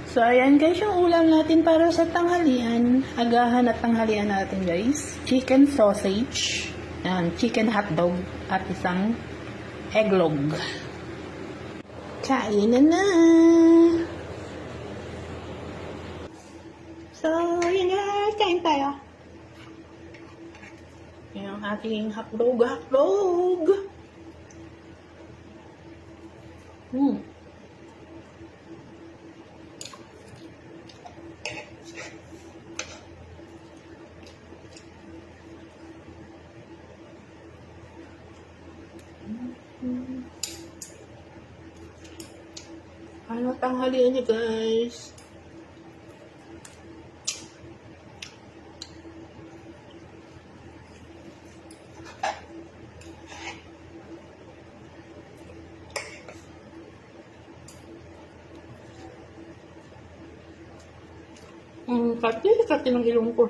So, ayan guys, yung ulam natin para sa tanghalian. Agahan at tanghalian natin guys. Chicken sausage, chicken hotdog, at isang eglog. Kainan na! So, yun na, kain tayo. Yung ating hotdog. Ano tanghalian niyo guys? Kati ng ilong ko.